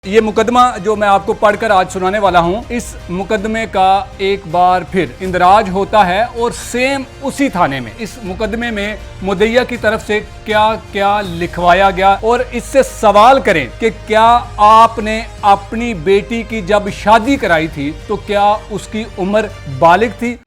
ये मुकदमा जो मैं आपको पढ़कर आज सुनाने वाला हूँ, इस मुकदमे का एक बार फिर इंदराज होता है और सेम उसी थाने में इस मुकदमे में मुद्दईया की तरफ से क्या क्या लिखवाया गया और इससे सवाल करें कि क्या आपने अपनी बेटी की जब शादी कराई थी तो क्या उसकी उम्र बालिग थी।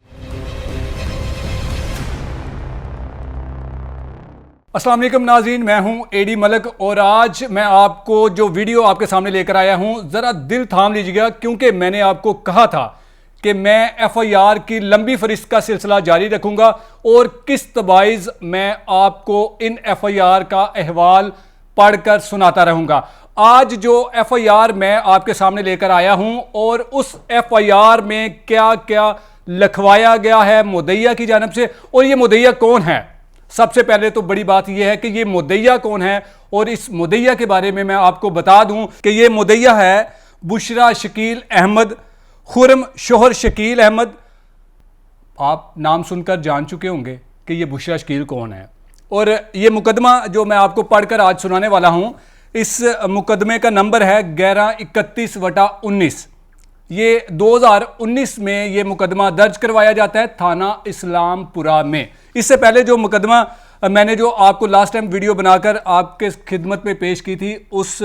अस्सलाम वालेकुम नाज़रीन, मैं हूं एडी मलक और आज मैं आपको जो वीडियो आपके सामने लेकर आया हूं, ज़रा दिल थाम लीजिएगा क्योंकि मैंने आपको कहा था कि मैं एफआईआर की लंबी फरिस्त का सिलसिला जारी रखूंगा और किस तबाइज़ मैं आपको इन एफआईआर का अहवाल पढ़कर सुनाता रहूंगा। आज जो एफआईआर मैं आपके सामने लेकर आया हूं और उस एफआईआर में क्या क्या लिखवाया गया है मुद्दईया की जानिब से, और ये मुद्दईया कौन है। सबसे पहले तो बड़ी बात यह है कि ये मुद्दईया कौन है और इस मुद्दईया के बारे में मैं आपको बता दूं कि ये मुद्दईया है बुशरा शकील अहमद, खुरम शोहर शकील अहमद। आप नाम सुनकर जान चुके होंगे कि ये बुशरा शकील कौन है। और ये मुकदमा जो मैं आपको पढ़कर आज सुनाने वाला हूं, इस मुकदमे का नंबर है 1131/19। ये 2019 में ये मुकदमा दर्ज करवाया जाता है थाना इस्लामपुरा में। इससे पहले जो मुकदमा मैंने जो आपको लास्ट टाइम वीडियो बनाकर आपके खिदमत में पेश की थी, उस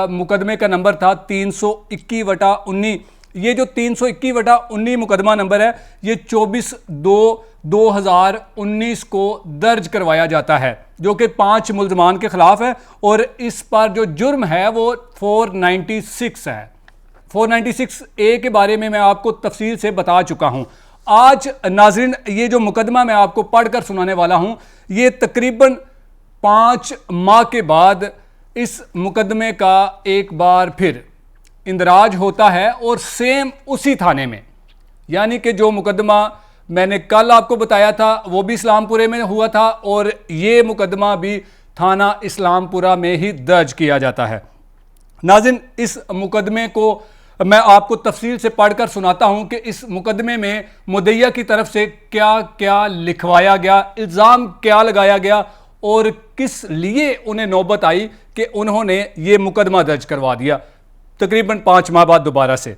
मुकदमे का नंबर था 321/19। ये जो 321/19 मुकदमा नंबर है, ये 24/2/2019 को दर्ज करवाया जाता है, जो कि 5 मुल्ज़मान के खिलाफ है और इस पर जो जुर्म है वो 496 है। 496A के बारे में मैं आपको तफसील से बता चुका हूं। आज नाज़रीन, ये जो मुकदमा मैं आपको पढ़कर सुनाने वाला हूं, ये तकरीबन 5 माह के बाद इस मुकदमे का एक बार फिर इंदराज होता है और सेम उसी थाने में, यानी कि जो मुकदमा मैंने कल आपको बताया था वो भी इस्लामपुरे में हुआ था और ये मुकदमा भी थाना इस्लामपुरा में ही दर्ज किया जाता है। नाज़रीन, इस मुकदमे को मैं आपको तफसील से पढ़कर सुनाता हूं कि इस मुकदमे में मुद्दईया की तरफ से क्या क्या लिखवाया गया, इल्ज़ाम क्या लगाया गया और किस लिए उन्हें नौबत आई कि उन्होंने ये मुकदमा दर्ज करवा दिया तकरीबन 5 माह बाद दोबारा से।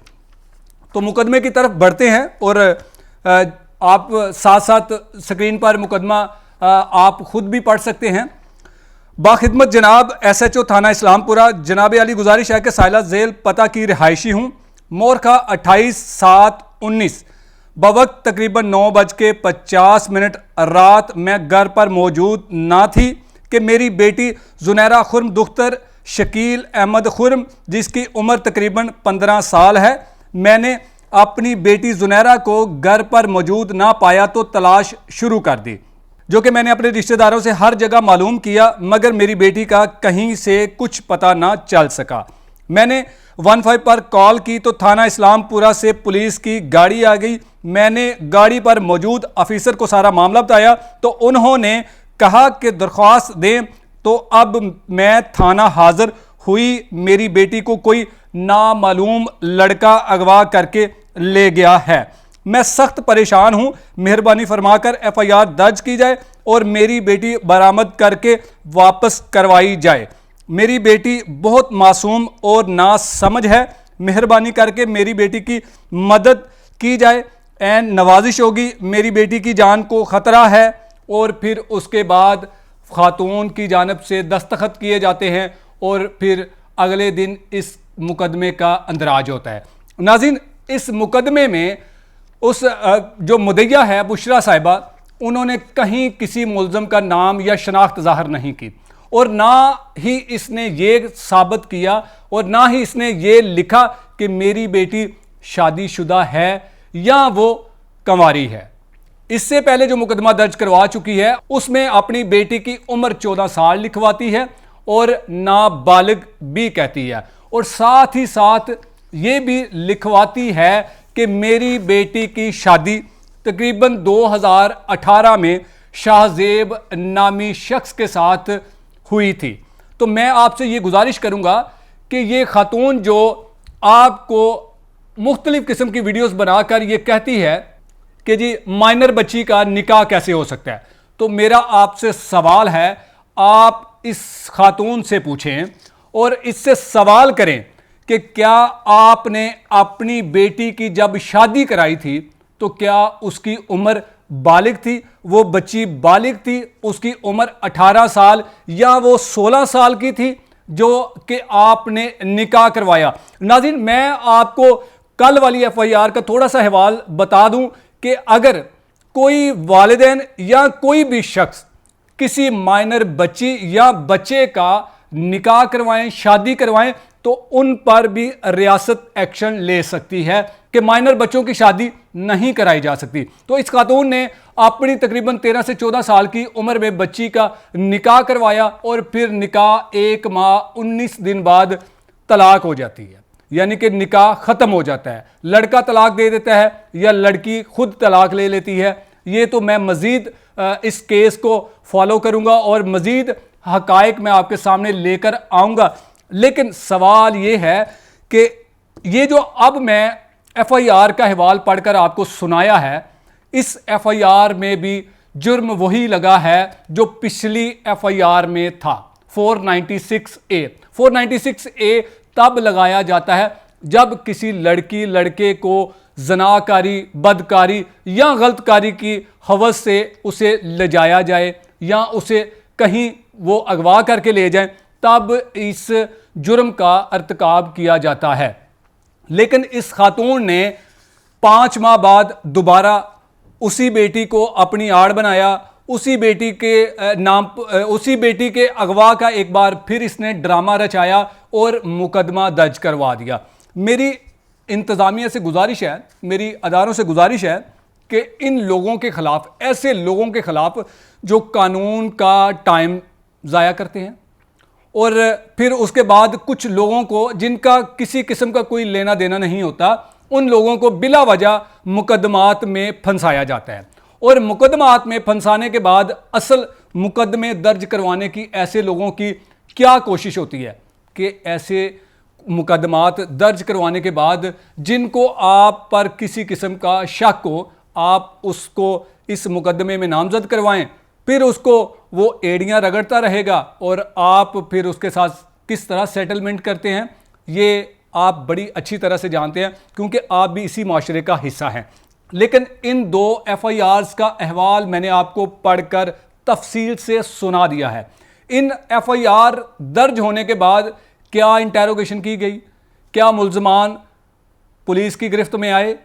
तो मुकदमे की तरफ बढ़ते हैं और आप साथ साथ स्क्रीन पर मुकदमा आप खुद भी पढ़ सकते हैं। बाखिदमत जनाब SHO थाना इस्लामपुरा, जनाब अली गुजारिश है कि साइला जेल पता की रिहायशी हूँ, मोरखा 28/7/19 बवक्त तकरीबन 9:50 रात मैं घर पर मौजूद ना थी कि मेरी बेटी जुनैरा खुरम दुख्तर शकील अहमद खुरम, जिसकी उम्र तकरीबन 15 साल है, मैंने अपनी बेटी जुनैरा को घर पर मौजूद ना पाया तो तलाश शुरू कर दी, जो कि मैंने अपने रिश्तेदारों से हर जगह मालूम किया मगर मेरी बेटी का कहीं से कुछ पता ना चल सका। मैंने 15 पर कॉल की तो थाना इस्लामपुरा से पुलिस की गाड़ी आ गई। मैंने गाड़ी पर मौजूद ऑफिसर को सारा मामला बताया तो उन्होंने कहा कि दरख्वास्त दें, तो अब मैं थाना हाजिर हुई। मेरी बेटी को कोई नामालूम लड़का अगवा करके ले गया है। मैं सख्त परेशान हूं, मेहरबानी फरमाकर एफआईआर दर्ज की जाए और मेरी बेटी बरामद करके वापस करवाई जाए। मेरी बेटी बहुत मासूम और नासमझ है, मेहरबानी करके मेरी बेटी की मदद की जाए। एन नवाजिश होगी, मेरी बेटी की जान को ख़तरा है। और फिर उसके बाद खातून की जानिब से दस्तखत किए जाते हैं और फिर अगले दिन इस मुकदमे का अंदराज होता है। नाज़रीन, इस मुकदमे में उस जो मुद्दईया है बुशरा साहिबा, उन्होंने कहीं किसी मुल्ज़म का नाम या शनाख्त ज़ाहिर नहीं की और ना ही इसने ये साबित किया और ना ही इसने ये लिखा कि मेरी बेटी शादीशुदा है या वो कंवारी है। इससे पहले जो मुकदमा दर्ज करवा चुकी है उसमें अपनी बेटी की उम्र 14 साल लिखवाती है और नाबालिग भी कहती है और साथ ही साथ ये भी लिखवाती है कि मेरी बेटी की शादी तकरीबन 2018 में शाहजेब नामी शख्स के साथ हुई थी। तो मैं आपसे ये गुजारिश करूंगा कि ये खातून जो आपको मुख्तलिफ किस्म की वीडियोस बनाकर ये कहती है कि जी माइनर बच्ची का निकाह कैसे हो सकता है, तो मेरा आपसे सवाल है, आप इस खातून से पूछें और इससे सवाल करें कि क्या आपने अपनी बेटी की जब शादी कराई थी तो क्या उसकी उम्र बालिग थी, वो बच्ची बालिग थी, उसकी उम्र 18 साल या वो 16 साल की थी जो कि आपने निकाह करवाया। नाज़रीन, मैं आपको कल वाली एफआईआर का थोड़ा सा हवाल बता दूं कि अगर कोई वालिदैन या कोई भी शख्स किसी माइनर बच्ची या बच्चे का निकाह करवाएं, शादी करवाएं, तो उन पर भी रियासत एक्शन ले सकती है कि माइनर बच्चों की शादी नहीं कराई जा सकती। तो इस खातून ने अपनी तकरीबन 13 से 14 साल की उम्र में बच्ची का निकाह करवाया और फिर निकाह 1 माह 19 दिन बाद तलाक हो जाती है, यानी कि निकाह ख़त्म हो जाता है। लड़का तलाक दे देता है या लड़की खुद तलाक ले लेती है। ये तो मैं मज़ीद इस केस को फॉलो करूँगा और मज़ीद हक़ाइक़ मैं आपके सामने लेकर आऊँगा। लेकिन सवाल ये है कि ये जो अब मैं एफआईआर का हवाल पढ़कर आपको सुनाया है, इस एफआईआर में भी जुर्म वही लगा है जो पिछली एफआईआर में था, 496A। 496A तब लगाया जाता है जब किसी लड़की लड़के को जनाकारी, बदकारी या गलतकारी की हवस से उसे ले जाया जाए या उसे कहीं वो अगवा करके ले जाए, तब इस जुर्म का अर्तकाब किया जाता है। लेकिन इस खातून ने 5 माह बाद दोबारा उसी बेटी को अपनी आड़ बनाया, उसी बेटी के अगवा का एक बार फिर इसने ड्रामा रचाया और मुकदमा दर्ज करवा दिया। मेरी इंतज़ामिया से गुजारिश है, मेरी अदारों से गुजारिश है कि इन लोगों के ख़िलाफ़, ऐसे लोगों के ख़िलाफ़ जो कानून का टाइम ज़ाया करते हैं और फिर उसके बाद कुछ लोगों को जिनका किसी किस्म का कोई लेना देना नहीं होता, उन लोगों को बिला वजह मुकदमात में फंसाया जाता है। और मुकदमात में फंसाने के बाद असल मुकदमे दर्ज करवाने की ऐसे लोगों की क्या कोशिश होती है कि ऐसे मुकदमात दर्ज करवाने के बाद जिनको आप पर किसी किस्म का शक हो, आप उसको इस मुकदमे में नामजद करवाएं, फिर उसको वो एड़ियां रगड़ता रहेगा और आप फिर उसके साथ किस तरह सेटलमेंट करते हैं ये आप बड़ी अच्छी तरह से जानते हैं, क्योंकि आप भी इसी माशरे का हिस्सा हैं। लेकिन इन 2 एफआईआर्स का अहवाल मैंने आपको पढ़कर तफसील से सुना दिया है। इन एफआईआर दर्ज होने के बाद क्या इंटेरोगेशन की गई, क्या मुल्ज़मान पुलिस की गिरफ्त में आए,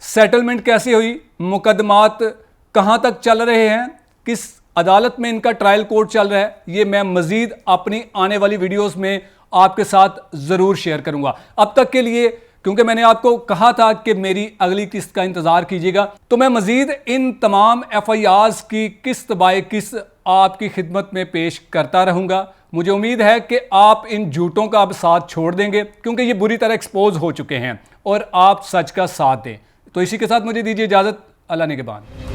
सेटलमेंट कैसे हुई, मुकदमात कहाँ तक चल रहे हैं, किस अदालत में इनका ट्रायल कोर्ट चल रहा है, ये मैं मज़ीद अपनी आने वाली वीडियोस में आपके साथ ज़रूर शेयर करूंगा। अब तक के लिए, क्योंकि मैंने आपको कहा था कि मेरी अगली किस्त का इंतज़ार कीजिएगा, तो मैं मज़ीद इन तमाम एफआईआर्स की किस्त बाय किस्त आपकी खिदमत में पेश करता रहूँगा। मुझे उम्मीद है कि आप इन झूठों का अब साथ छोड़ देंगे, क्योंकि ये बुरी तरह एक्सपोज हो चुके हैं, और आप सच का साथ दें। तो इसी के साथ मुझे दीजिए इजाज़त। अल्लाह ने के बाद।